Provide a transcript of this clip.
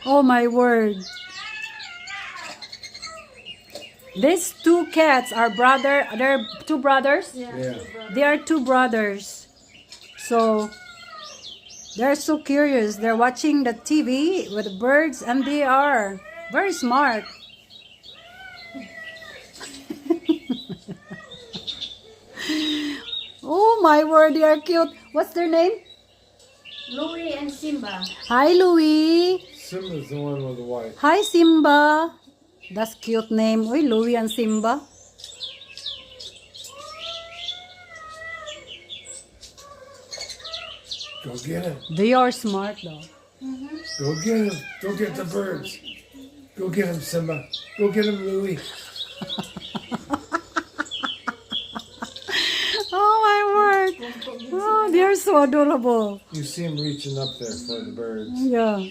Oh my word. These two cats are they're two brothers? Yeah. They are two brothers. So they're so curious. They're watching the TV with the birds and they are very smart. Oh my word, they are cute. What's their name? Louie and Simba. Hi Louie. Simba's the one with the white. Hi Simba. That's cute name. Uy, Louie and Simba. Go get him. They are smart though. Go get him. Go get the birds. Go get him, Simba. Go get him, Louie. Oh my word. Oh, they are so adorable. You see him reaching up there for the birds. Yeah.